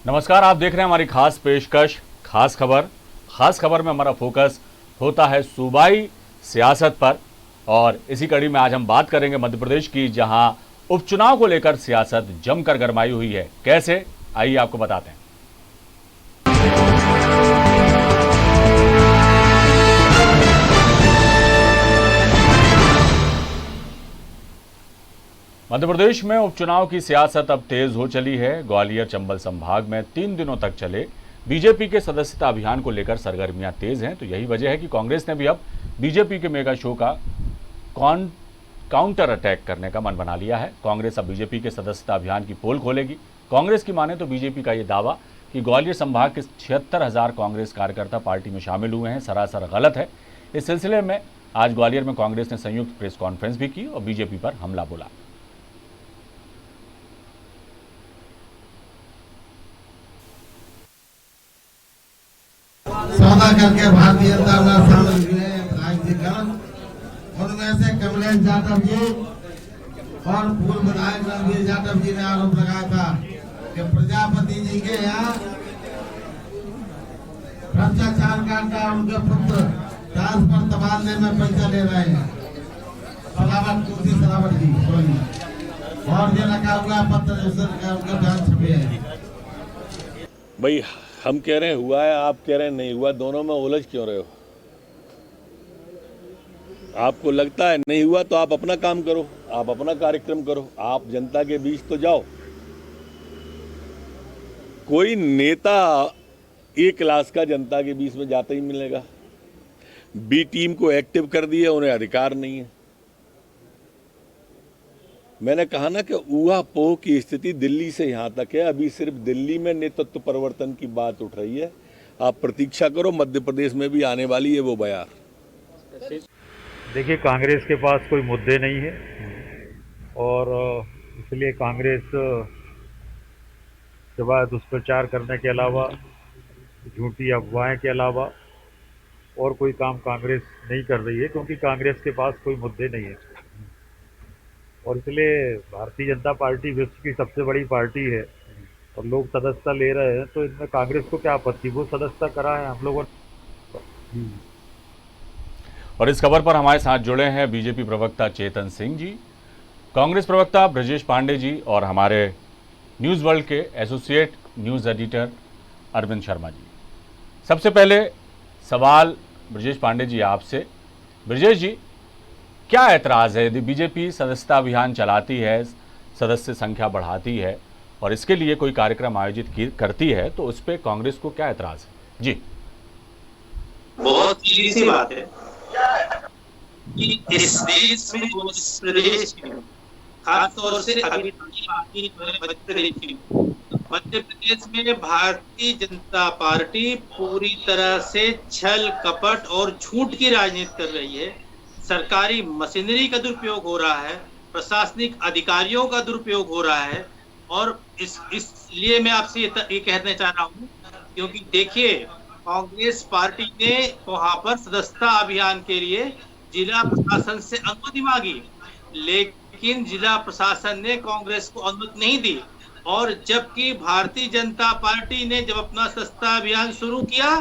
नमस्कार, आप देख रहे हैं हमारी खास पेशकश खास खबर। खास खबर में हमारा फोकस होता है सूबाई सियासत पर और इसी कड़ी में आज हम बात करेंगे मध्य प्रदेश की, जहां उपचुनाव को लेकर सियासत जमकर गरमाई हुई है। कैसे, आइए आपको बताते हैं। मध्य प्रदेश में उपचुनाव की सियासत अब तेज हो चली है। ग्वालियर चंबल संभाग में 3 दिनों तक चले बीजेपी के सदस्यता अभियान को लेकर सरगर्मियां तेज हैं। तो यही वजह है कि कांग्रेस ने भी अब बीजेपी के मेगा शो का काउंटर अटैक करने का मन बना लिया है। कांग्रेस अब बीजेपी के सदस्यता अभियान की पोल खोलेगी। कांग्रेस की माने तो बीजेपी का यह दावा कि ग्वालियर संभाग के 76,000 कांग्रेस कार्यकर्ता पार्टी में शामिल हुए हैं, सरासर गलत है। इस सिलसिले में आज ग्वालियर में कांग्रेस ने संयुक्त प्रेस कॉन्फ्रेंस भी की और बीजेपी पर हमला बोला। सौदा करके भारतीय जनता में शामिल हुए राजनीतिकरण, उनमें से कमलेश यादव जी और पूर्व विधायक रणवीर यादव जी ने आरोप लगाया था कि प्रजापति जी के यहाँ भ्रष्टाचार का उनके पुत्र ट्रांसफर तबादले में पैसा ले रहे हैं। सलावत कुर्सी सलावत जी और ये लगा हुआ पत्र उनका बयान छपे हैं। भाई हम कह रहे हैं हुआ है, आप कह रहे हैं नहीं हुआ, दोनों में उलझ क्यों रहे हो? आपको लगता है नहीं हुआ तो आप अपना काम करो, आप अपना कार्यक्रम करो, आप जनता के बीच तो जाओ। कोई नेता ए क्लास का जनता के बीच में जाता ही मिलेगा। बी टीम को एक्टिव कर दिए, उन्हें अधिकार नहीं है। मैंने कहा ना कि ऊहापोह की स्थिति दिल्ली से यहां तक है। अभी सिर्फ दिल्ली में नेतृत्व परिवर्तन की बात उठ रही है। आप प्रतीक्षा करो, मध्य प्रदेश में भी आने वाली है वो बयार। देखिए, कांग्रेस के पास कोई मुद्दे नहीं है और इसलिए कांग्रेस सिवाय दुष्प्रचार करने के अलावा, झूठी अफवाहें के अलावा और कोई काम कांग्रेस नहीं कर रही है, क्योंकि कांग्रेस के पास कोई मुद्दे नहीं है। और इसलिए भारतीय जनता पार्टी विश्व की सबसे बड़ी पार्टी है और लोग सदस्यता ले रहे हैं, तो इसमें कांग्रेस को क्या आपत्ति? वो सदस्यता करा है हम लोगों ने। और इस खबर पर हमारे साथ जुड़े हैं बीजेपी प्रवक्ता चेतन सिंह जी, कांग्रेस प्रवक्ता ब्रजेश पांडे जी और हमारे न्यूज़ वर्ल्ड के associate news editor Arvind Sharma ji. सबसे पहले सवाल ब्रजेश पांडे जी आपसे। ब्रजेश जी, क्या ऐतराज़ है यदि बीजेपी सदस्यता अभियान चलाती है, सदस्य संख्या बढ़ाती है और इसके लिए कोई कार्यक्रम आयोजित करती है, तो उस पर कांग्रेस को क्या ऐतराज़ है? जी, बहुत सीधी सी बात है कि इस देश में, इस प्रदेश में, खासतौर से अभी मध्य प्रदेश में भारतीय जनता पार्टी पूरी तरह से छल कपट और झूठ की राजनीति कर रही है। सरकारी मशीनरी का दुरुपयोग हो रहा है, प्रशासनिक अधिकारियों का दुरुपयोग हो रहा है। और इसलिए मैं आपसे ये कहना चाह रहा हूँ, क्योंकि देखिए, कांग्रेस पार्टी ने वहां पर सदस्यता अभियान के लिए जिला प्रशासन से अनुमति मांगी, लेकिन जिला प्रशासन ने कांग्रेस को अनुमति नहीं दी। और जबकि भारतीय जनता पार्टी ने जब अपना सदस्यता अभियान शुरू किया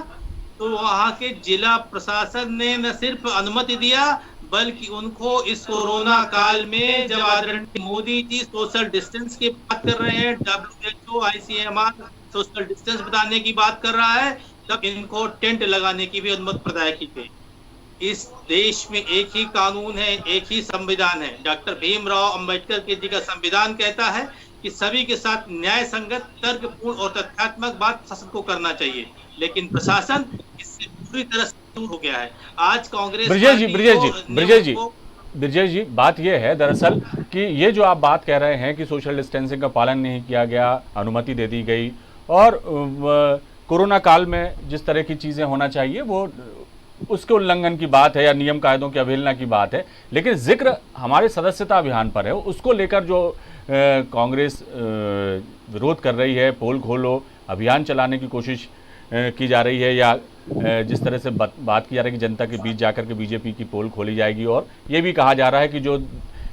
तो वहां के जिला प्रशासन ने न सिर्फ अनुमति दिया, बल्कि उनको इस कोरोना काल में जब आदरणीय मोदी जी सोशल डिस्टेंस की बात कर रहे हैं, WHO, ICMR सोशल डिस्टेंस बताने की बात कर रहा है, तब इनको टेंट लगाने की भी अनुमति प्रदान की गई। इस देश में एक ही कानून है, एक ही संविधान है। डॉक्टर भीमराव अंबेडकर के जी का संविधान कहता है कि सभी के साथ न्याय संगत, तर्कपूर्ण और तथ्यात्मक बात प्रशासन को करना चाहिए, लेकिन प्रशासन इससे पूरी तरह से दूर हो गया है। आज कांग्रेस ब्रजेश जी, बात यह है दरअसल कि ये जो आप बात कह रहे हैं कि सोशल डिस्टेंसिंग का पालन नहीं किया गया, अनुमति दे दी गई और कोरोना काल में जिस तरह की चीज़ें होना चाहिए वो उसके उल्लंघन की बात है या नियम कायदों की अवहेलना की बात है, लेकिन जिक्र हमारे सदस्यता अभियान पर है। उसको लेकर जो कांग्रेस विरोध कर रही है, पोल खोलो अभियान चलाने की कोशिश की जा रही है, या जिस तरह से बात की जा रही है कि जनता के बीच जाकर के बीजेपी की पोल खोली जाएगी, और ये भी कहा जा रहा है कि जो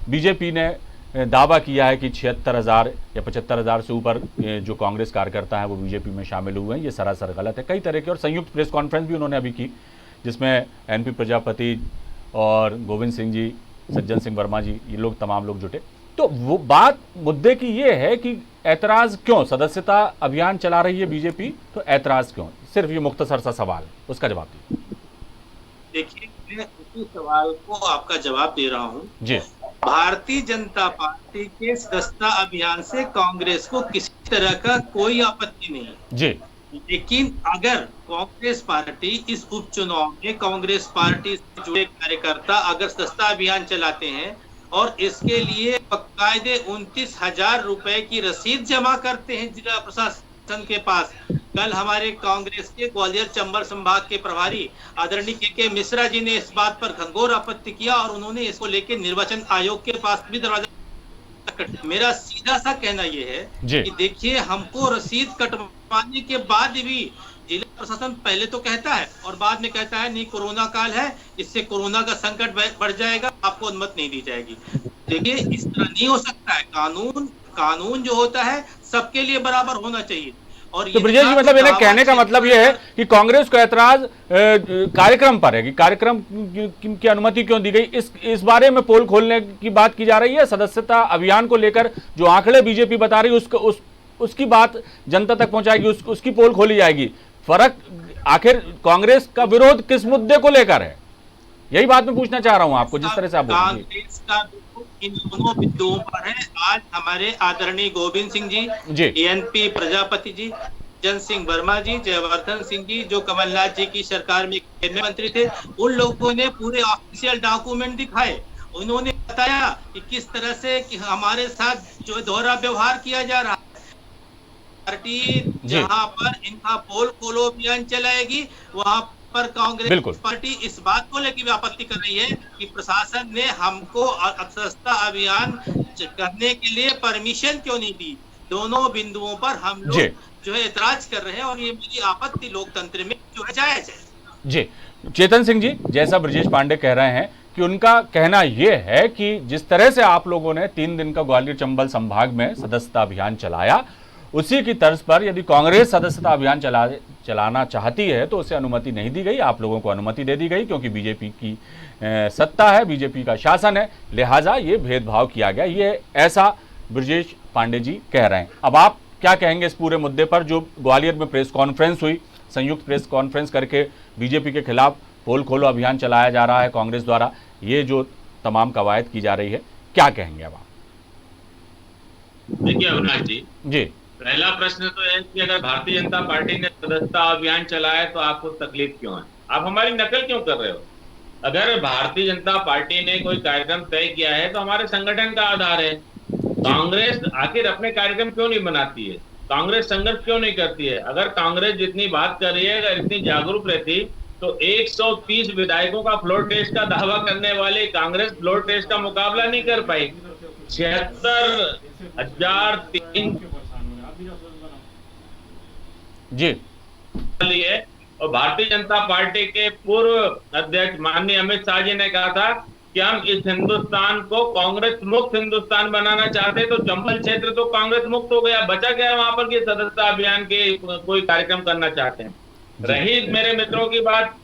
बीजेपी ने दावा किया है कि 76,000 या 75,000 से ऊपर जो कांग्रेस कार्यकर्ता हैं वो बीजेपी में शामिल हुए हैं। ये सरासर गलत है। कई तरह के और संयुक्त प्रेस कॉन्फ्रेंस भी उन्होंने अभी की, जिसमें एनपी प्रजापति और गोविंद सिंह जी, सज्जन सिंह वर्मा जी, ये लोग तमाम लोग जुटे। तो वो बात मुद्दे की ये है कि ऐतराज़ क्यों, सदस्यता अभियान चला रही है बीजेपी, तो ऐतराज़ क्यों? सिर्फ ये मुख्तसर सा सवाल, उसका जवाब दीजिए। देखिए, मैं उसी सवाल को आपका जवाब दे रहा हूँ जी। भारतीय जनता पार्टी के सदस्यता अभियान से कांग्रेस को किसी तरह का कोई आपत्ति नहीं है जी। लेकिन अगर कांग्रेस पार्टी इस उपचुनाव में कांग्रेस पार्टी से जुड़े कार्यकर्ता अगर सदस्यता अभियान चलाते हैं और इसके लिए बाकायदे 29,000 रुपए की रसीद जमा करते हैं जिला प्रशासन के पास। कल हमारे कांग्रेस के ग्वालियर चंबल संभाग के प्रभारी आदरणीय के मिश्रा जी ने इस बात पर घनघोर आपत्ति किया और उन्होंने इसको लेकर निर्वाचन आयोग के पास भी दरवाजा। मेरा सीधा सा कहना यह है कि देखिए, हमको रसीद कटवाने के बाद भी जिला प्रशासन पहले तो कहता है और बाद में कहता है नहीं, कोरोना काल है, इससे कोरोना का संकट बढ़ जाएगा, आपको अनुमति नहीं दी जाएगी। देखिए, इस तरह नहीं हो सकता है। कानून जो होता है सबके लिए बराबर होना चाहिए। और तो ब्रजेश जी, मतलब इन्हें कहने का मतलब यह है कि कांग्रेस को ऐतराज कार्यक्रम पर है कि कार्यक्रम की अनुमति क्यों दी गई, इस बारे में पोल खोलने की बात की जा रही है। सदस्यता अभियान को लेकर जो आंकड़े बीजेपी बता रही है उसकी बात जनता तक पहुंचाएगी, उसकी पोल खोली जाएगी। फर्क आखिर कांग्रेस का विरोध किस मुद्दे को लेकर है, यही बात मैं पूछना चाह रहा हूं आपको, जिस तरह से आप कांग्रेस का इन दोनों बिंदुओं पर है। आज हमारे आदरणीय गोविंद सिंह जी, एनपी प्रजापति जी, सज्जन सिंह वर्मा जी, जयवर्धन सिंह जी, जो कमलनाथ जी की सरकार में कैबिनेट मंत्री थे, उन लोगों ने पूरे ऑफिशियल डॉक्यूमेंट दिखाए। उन्होंने बताया कि किस तरह से कि हमारे साथ जो दोहरा व्यवहार किया जा रहा है। पार्टी जहां पर इनका पोल खोलो अभियान चलाएगी, वहां पर कांग्रेस पार्टी इस बात को लेकर भी आपत्ति कर रही है कि प्रशासन ने हमको सदस्यता अभियान करने के लिए परमिशन क्यों नहीं दी। दोनों बिंदुओं पर हम लोग जो है ऐतराज कर रहे हैं और ये मेरी आपत्ति लोकतंत्र में जो है जायज है। जी, चेतन सिंह जी, जैसा ब्रजेश पांडे कह रहे हैं कि उनका कहना यह है कि जिस तरह से आप लोगों ने 3 दिन का ग्वालियर चंबल संभाग में सदस्यता अभियान चलाया, उसी की तर्ज पर यदि कांग्रेस सदस्यता अभियान चलाना चाहती है तो उसे अनुमति नहीं दी गई। आप लोगों को अनुमति दे दी गई क्योंकि बीजेपी की सत्ता है, बीजेपी का शासन है, लिहाजा ये भेदभाव किया गया। ये ऐसा ब्रजेश पांडे जी कह रहे हैं। अब आप क्या कहेंगे इस पूरे मुद्दे पर, जो ग्वालियर में प्रेस कॉन्फ्रेंस हुई, संयुक्त प्रेस कॉन्फ्रेंस करके बीजेपी के खिलाफ पोल खोलो अभियान चलाया जा रहा है कांग्रेस द्वारा, ये जो तमाम कवायद की जा रही है, क्या कहेंगे अब आप? देखिए अविनाश जी, पहला प्रश्न तो है कि अगर भारतीय जनता पार्टी ने सदस्यता अभियान चलाया तो आपको तकलीफ क्यों है? आप हमारी नकल क्यों कर रहे हो? अगर भारतीय जनता पार्टी ने कोई कार्यक्रम तय किया है तो हमारे संगठन का आधार है। कांग्रेस आखिर अपने कार्यक्रम क्यों नहीं बनाती है? कांग्रेस संघर्ष क्यों नहीं करती है? अगर कांग्रेस जितनी बात कर रही है, अगर इतनी जागरूक रहती तो 130 विधायकों का फ्लोर टेस्ट का दावा करने वाले कांग्रेस फ्लोर टेस्ट का मुकाबला नहीं कर पाई। 76,003 जी लिए। और भारतीय जनता पार्टी के पूर्व अध्यक्ष माननीय अमित शाह जी ने कहा था कि हम इस हिंदुस्तान को कांग्रेस मुक्त हिंदुस्तान बनाना चाहते, तो चंबल क्षेत्र तो कांग्रेस मुक्त हो गया, बचा गया वहां पर कि सदस्यता अभियान के कोई कार्यक्रम करना चाहते हैं। रही मेरे मित्रों की बात,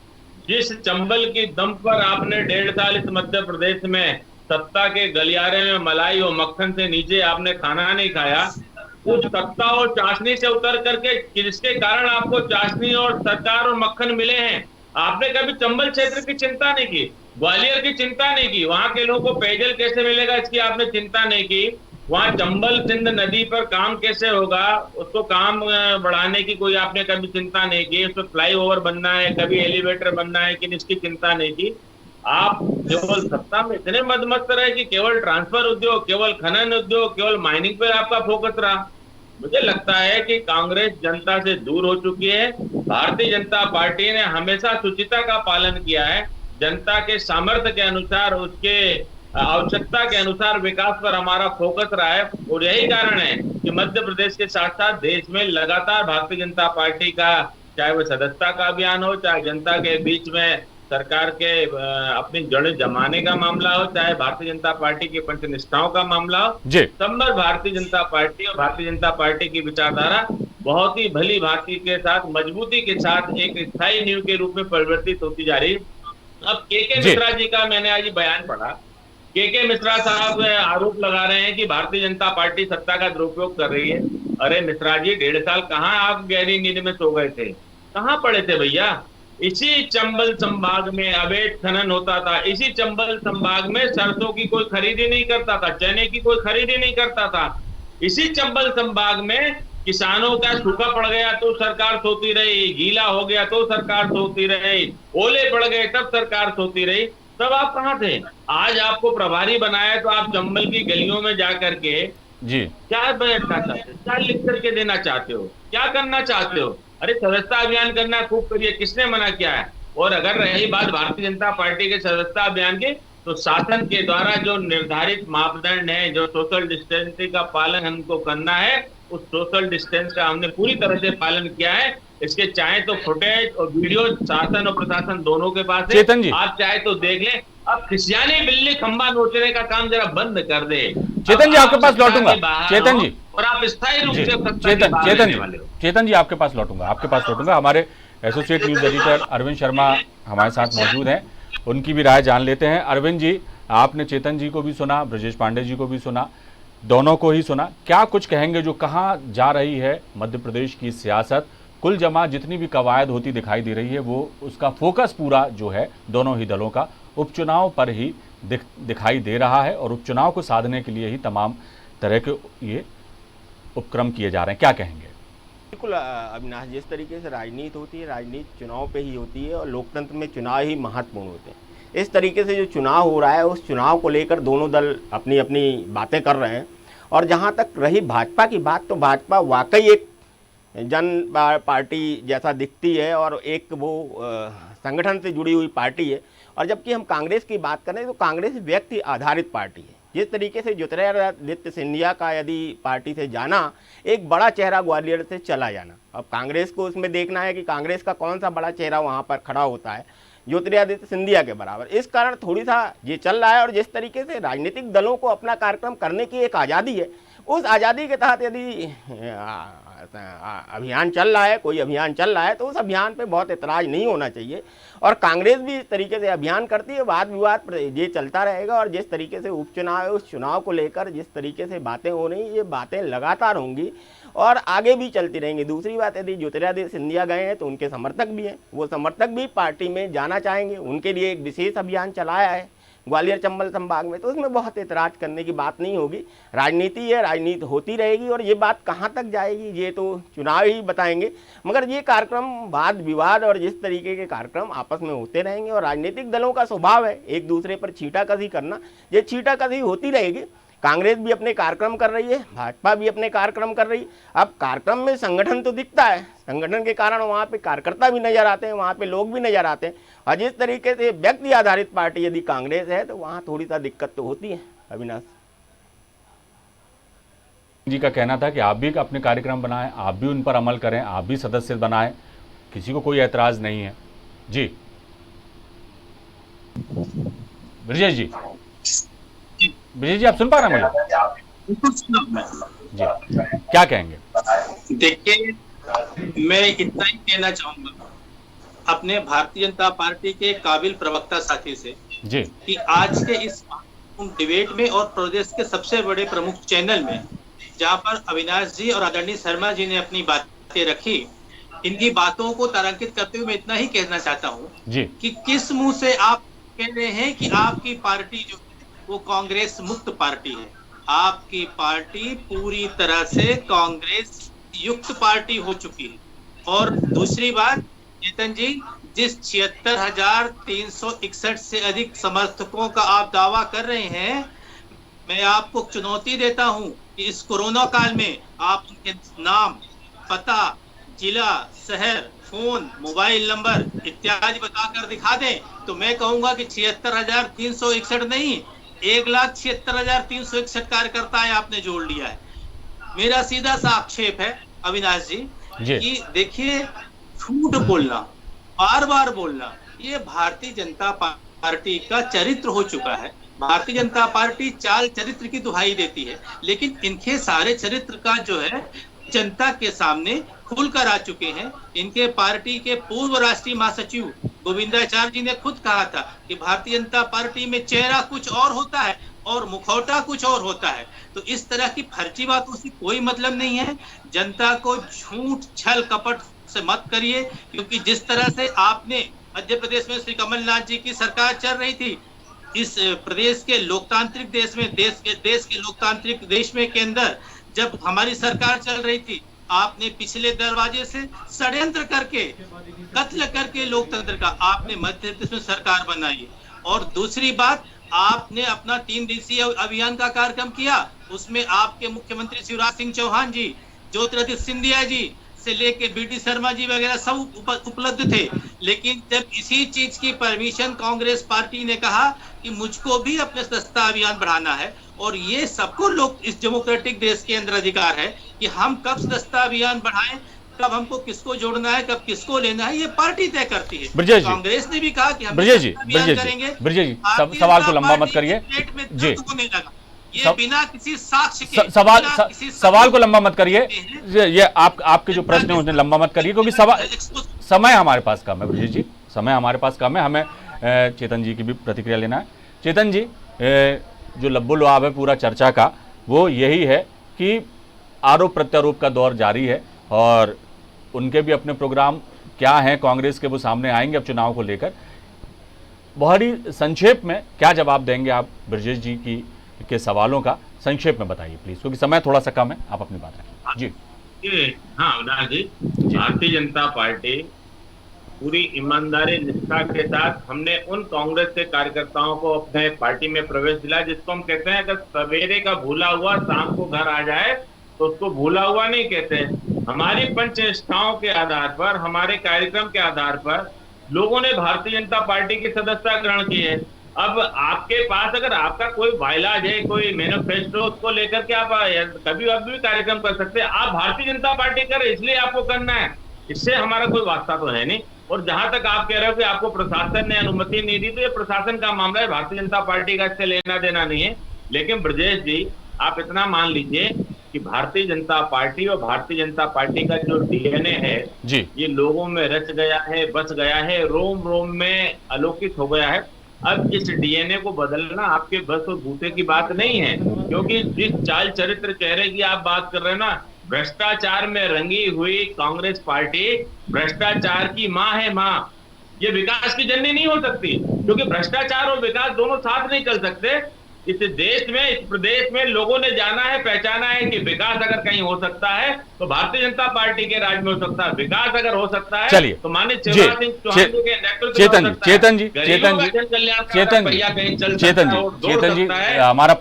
जिस चंबल की दम पर आपने 1.5 साल इस मध्य प्रदेश में सत्ता के गलियारे में मलाई और मक्खन से नीचे आपने खाना नहीं खाया, उस सत्ता और चाशनी से उतर करके जिसके कारण आपको चाशनी और सरकार और मक्खन मिले हैं, आपने कभी चंबल क्षेत्र की चिंता नहीं की, ग्वालियर की चिंता नहीं की, वहां के लोगों को पेयजल कैसे मिलेगा इसकी आपने चिंता नहीं की, वहां चंबल सिंध नदी पर काम कैसे होगा उसको काम बढ़ाने की कोई आपने कभी चिंता नहीं की, उस पर फ्लाईओवर बनना है, कभी एलिवेटर बनना है कि इसकी चिंता नहीं की। आप केवल सत्ता में इतने मदमस्त रहे कि केवल ट्रांसफर उद्योग, केवल खनन उद्योग, केवल माइनिंग पर आपका फोकस रहा। मुझे लगता है कि कांग्रेस जनता से दूर हो चुकी है। भारतीय जनता पार्टी ने हमेशा शुचिता का पालन किया है, जनता के सामर्थ्य के अनुसार, उसके आवश्यकता के अनुसार विकास पर हमारा फोकस रहा है। और यही कारण है कि मध्य प्रदेश के साथ साथ देश में लगातार भारतीय जनता पार्टी का, चाहे वो सदस्यता का अभियान हो, चाहे जनता के बीच में सरकार के अपनी जड़ जमाने का मामला हो, चाहे भारतीय जनता पार्टी की पंचनिष्ठाओं का मामला हो, जी सब पर भारतीय जनता पार्टी और भारतीय जनता पार्टी की विचारधारा बहुत ही भली भांति के साथ, मजबूती के साथ एक स्थायी नींव के रूप में परिवर्तित होती जा रही है। अब के जी। मिश्रा जी का मैंने आज बयान पढ़ा। के मिश्रा साहब आरोप लगा रहे हैं कि भारतीय जनता पार्टी सत्ता का दुरुपयोग कर रही है। अरे मिश्रा जी, 1.5 साल कहाँ आप गहरी नींद में सो गए थे? कहाँ पड़े थे भैया? इसी चंबल संभाग में अवैध खनन होता था, इसी चंबल संभाग में सरसों की कोई खरीदी नहीं करता था, चने की कोई खरीदी नहीं करता था। इसी चंबल संभाग में किसानों का सूखा पड़ गया तो सरकार सोती रही, गीला हो गया तो सरकार सोती रही, ओले पड़ गए तब सरकार सोती रही। तब आप कहाँ थे? आज आपको प्रभारी बनाया तो आप चंबल की गलियों में जाकर के जी क्या बैठना चाहते हो, क्या लिख करके देना चाहते हो, क्या करना चाहते हो? अरे सदस्यता अभियान करना खूब करिए, किसने मना किया है? और अगर रही बात भारतीय जनता पार्टी के सदस्यता अभियान की, तो शासन के द्वारा जो निर्धारित मापदंड है, जो सोशल डिस्टेंसिंग का पालन हमको करना है, उस सोशल डिस्टेंस का हमने पूरी तरह से पालन किया है। इसके चाहे तो फुटेज और वीडियो शासन और प्रशासन दोनों के पास है, चेतन जी, आप चाहे तो देख लें। अब खिसियानी बिल्ली खंबा नोचने का काम जरा बंद कर दे। चेतन जी आपके पास लौटूंगा। चेतन जी, और आप स्थायी रूप से चेतन जी आपके पास लौटूंगा। हमारे associate news editor Arvind Sharma हमारे साथ मौजूद हैं, उनकी भी राय जान लेते हैं। अरविंद जी, आपने चेतन जी को भी सुना, ब्रजेश पांडे जी को भी सुना, दोनों को ही सुना, क्या कुछ कहेंगे जो कहाँ जा रही है मध्य प्रदेश की सियासत? कुल जमा जितनी भी कवायद होती दिखाई दे रही है, वो उसका फोकस पूरा जो है दोनों ही दलों का उपचुनाव पर ही दिखाई दे रहा है, और उपचुनाव को साधने के लिए ही तमाम तरह के ये उपक्रम किए जा रहे हैं। क्या कहेंगे? बिल्कुल अविनाश, जिस तरीके से राजनीति होती है, राजनीति चुनाव पे ही होती है और लोकतंत्र में चुनाव ही महत्वपूर्ण होते हैं। इस तरीके से जो चुनाव हो रहा है, उस चुनाव को लेकर दोनों दल अपनी अपनी बातें कर रहे हैं। और जहाँ तक रही भाजपा की बात, तो भाजपा वाकई एक जन पार्टी जैसा दिखती है और एक वो संगठन से जुड़ी हुई पार्टी है। और जबकि हम कांग्रेस की बात करें तो कांग्रेस व्यक्ति आधारित पार्टी है। जिस तरीके से ज्योतिरादित्य सिंधिया का यदि पार्टी से जाना, एक बड़ा चेहरा ग्वालियर से चला जाना, अब कांग्रेस को उसमें देखना है कि कांग्रेस का कौन सा बड़ा चेहरा वहाँ पर खड़ा होता है ज्योतिरादित्य सिंधिया के बराबर। इस कारण थोड़ी सा ये चल रहा है। और जिस तरीके से राजनीतिक दलों को अपना कार्यक्रम करने की एक आज़ादी है, उस आज़ादी के तहत यदि अभियान चल रहा है, कोई अभियान चल रहा है, तो उस अभियान पे बहुत एतराज़ नहीं होना चाहिए। और कांग्रेस भी इस तरीके से अभियान करती है, वाद विवाद ये चलता रहेगा। और जिस तरीके से उपचुनाव है, उस चुनाव को लेकर जिस तरीके से बातें हो रही, ये बातें लगातार होंगी और आगे भी चलती रहेंगी। दूसरी बात, यदि ज्योतिरादित्य सिंधिया गए हैं तो उनके समर्थक भी हैं, वो समर्थक भी पार्टी में जाना चाहेंगे। उनके लिए एक विशेष अभियान चलाया है ग्वालियर चंबल संभाग में, तो उसमें बहुत एतराज़ करने की बात नहीं होगी। राजनीति है, राजनीति होती रहेगी और ये बात कहाँ तक जाएगी ये तो चुनाव ही बताएंगे। मगर ये कार्यक्रम वाद विवाद और जिस तरीके के कार्यक्रम आपस में होते रहेंगे, और राजनीतिक दलों का स्वभाव है एक दूसरे पर छींटाकशी करना, ये छींटाकशी होती रहेगी। कांग्रेस भी अपने कार्यक्रम कर रही है, भाजपा भी अपने कार्यक्रम कर रही है। अब कार्यक्रम में संगठन तो दिखता है, संगठन के कारण वहाँ पे कार्यकर्ता भी नजर आते हैं, वहाँ पे लोग भी नजर आते हैं। और जिस तरीके से व्यक्ति आधारित पार्टी यदि कांग्रेस है, तो वहाँ थोड़ी सा दिक्कत तो होती है। अविनाश जी का कहना था कि आप भी अपने कार्यक्रम बनाएं, आप भी उन पर अमल करें, आप भी सदस्य बनाएं, किसी को कोई ऐतराज नहीं है। जी ब्रजेश जी, आप सुन पा रहे हैं जी, क्या कहेंगे? देखिए, मैं इतना ही कहना चाहूंगा अपने भारतीय जनता पार्टी के काबिल प्रवक्ता साथी से जी, कि आज के इस डिबेट में और प्रदेश के सबसे बड़े प्रमुख चैनल में, जहां पर अविनाश जी और आदरणीय शर्मा जी ने अपनी बातें रखी, इनकी बातों को तारांकित करते हुए मैं इतना ही कहना चाहता हूं कि किस मुंह से आप कह रहे हैं कि आपकी पार्टी जो वो कांग्रेस मुक्त पार्टी है। आपकी पार्टी पूरी तरह से कांग्रेस युक्त पार्टी हो चुकी है। और दूसरी बात, चेतन जी, जिस 76,361 से अधिक समर्थकों का आप दावा कर रहे हैं, मैं आपको चुनौती देता हूं कि इस कोरोना काल में आप उनके नाम, पता, जिला, शहर, फोन, मोबाइल नंबर इत्यादि बताकर दिखा दें, तो मैं कहूंगा कि 76,361 नहीं, 1,76,361 कार्यकर्ता आपने जोड़ लिया है। मेरा सीधा सा आक्षेप है अविनाश जी कि देखिए, झूठ बोलना, बार बार बोलना, ये भारतीय जनता पार्टी का चरित्र हो चुका है। भारतीय जनता पार्टी चाल चरित्र की दुहाई देती है, लेकिन इनके सारे चरित्र का जो है जनता के सामने खुलकर आ चुके हैं। इनके पार्टी के पूर्व राष्ट्रीय महासचिव गोविंदाचार्य जी ने खुद कहा था कि भारतीय जनता पार्टी में चेहरा कुछ और होता है और मुखौटा कुछ और होता है। तो इस तरह की फर्जी बातों से कोई मतलब नहीं है। जनता को झूठ छल कपट से मत करिए, क्योंकि जिस तरह से आपने मध्य प्रदेश में श्री कमलनाथ जी की सरकार चल रही थी, इस प्रदेश के लोकतांत्रिक देश में, देश के लोकतांत्रिक देश में के अंदर जब हमारी सरकार चल रही थी, आपने पिछले दरवाजे से षड्यंत्र करके, कत्ल करके लोकतंत्र का आपने मध्य प्रदेश में सरकार बनाई। और दूसरी बात, आपने अपना 3 दिवसीय अभियान का कार्यक्रम किया, उसमें आपके मुख्यमंत्री शिवराज सिंह चौहान जी, ज्योतिरादित्य सिंधिया जी से लेके बीडी शर्मा जी वगैरह सब उपलब्ध थे। लेकिन जब इसी चीज की परमिशन कांग्रेस पार्टी ने कहा कि मुझको भी अपने सस्ता अभियान बढ़ाना है, और ये सबको लोग इस डेमोक्रेटिक देश के अंदर अधिकार है कि हम कब सस्ता अभियान बढ़ाएं, कब हमको किसको जोड़ना है, कब किसको लेना है, ये पार्टी तय करती है। कांग्रेस ने भी कहा कि हम अभियान करेंगे। ब्रजेश जी, सवाल को लंबा मत करिए जी, ये बिना किसी साक्ष्य के सवाल को लंबा मत करिए। ये आपके जो प्रश्न है उन्हें लंबा मत करिए, क्योंकि समय हमारे पास कम है। ब्रजेश जी, समय हमारे पास कम है, हमें चेतन जी की भी प्रतिक्रिया लेना है। चेतन जी, जो लब्बो लुआब है पूरा चर्चा का, वो यही है कि आरोप प्रत्यारोप का दौर जारी है और उनके भी अपने प्रोग्राम क्या हैं कांग्रेस के, वो सामने आएंगे अब चुनाव को लेकर। बहुत ही संक्षेप में क्या जवाब देंगे आप ब्रजेश जी के सवालों का? संक्षेप में बताइए प्लीज, क्योंकि समय थोड़ा सा कम है, आप अपनी बात रखें जी। हाँ अविनाश जी, भारतीय जनता पार्टी पूरी ईमानदारी निष्ठा के साथ, हमने उन कांग्रेस के कार्यकर्ताओं को अपने पार्टी में प्रवेश दिलाया जिसको हम कहते हैं अगर सवेरे का भूला हुआ शाम को घर आ जाए तो उसको भूला हुआ नहीं कहते। हमारी पंचनिष्ठाओं के आधार पर, हमारे कार्यक्रम के आधार पर लोगों ने भारतीय जनता पार्टी की सदस्यता ग्रहण की है। अब आपके पास अगर आपका कोई बायलाज है, कोई मैनिफेस्टो, उसको लेकर के आप कभी अब भी कार्यक्रम कर सकते हैं। आप भारतीय जनता पार्टी करें इसलिए आपको करना है, इससे हमारा कोई वास्ता तो है नहीं। और जहां तक आप कह रहे हो कि आपको प्रशासन ने अनुमति नहीं दी, तो ये प्रशासन का मामला है, भारतीय जनता पार्टी का इससे लेना देना नहीं है। लेकिन ब्रजेश जी, आप इतना मान लीजिए कि भारतीय जनता पार्टी और भारतीय जनता पार्टी का जो डीएनए है जी, ये लोगों में रच गया है, बस गया है, रोम रोम में आलोकित हो गया है। अब इस डीएनए को बदलना आपके बस और बूते की बात नहीं है, क्योंकि जिस चाल चरित्र चेहरे की आप बात कर रहे हैं ना, भ्रष्टाचार में रंगी हुई कांग्रेस पार्टी भ्रष्टाचार की मां है, मां। ये विकास की जननी नहीं हो सकती, क्योंकि भ्रष्टाचार और विकास दोनों साथ नहीं चल सकते। इस देश में, इस प्रदेश में लोगों ने जाना है, पहचाना है कि विकास अगर कहीं हो सकता है तो भारतीय जनता पार्टी के राज में हो सकता है। विकास अगर हो सकता है चलिए तो माननीय शिवराज सिंह चौहान के नेतृत्व में चेतन जी, हमारा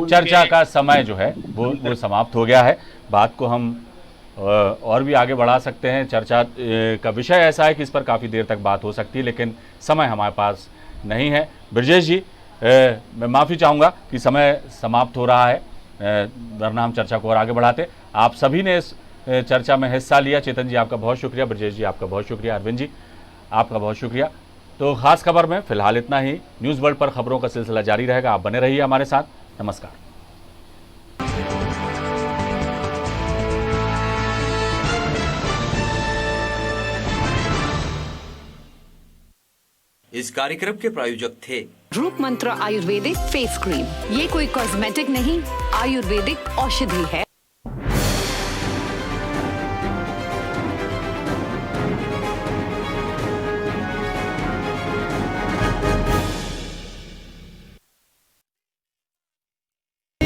चर्चा का समय जो है वो समाप्त हो गया है। बात को हम और भी आगे बढ़ा सकते हैं। चर्चा का विषय ऐसा है कि इस पर काफ़ी देर तक बात हो सकती है, लेकिन समय हमारे पास नहीं है। ब्रजेश जी, मैं माफ़ी चाहूँगा कि समय समाप्त हो रहा है, वरना हम चर्चा को और आगे बढ़ाते। आप सभी ने इस चर्चा में हिस्सा लिया। चेतन जी, आपका बहुत शुक्रिया। ब्रजेश जी, आपका बहुत शुक्रिया। अरविंद जी, आपका बहुत शुक्रिया। तो ख़ास खबर में फ़िलहाल इतना ही। न्यूज़ वर्ल्ड पर खबरों का सिलसिला जारी रहेगा, आप बने रहिए हमारे साथ। नमस्कार। इस कार्यक्रम के प्रायोजक थे रूप मंत्र आयुर्वेदिक फेस क्रीम। ये कोई कॉस्मेटिक नहीं, आयुर्वेदिक औषधि है।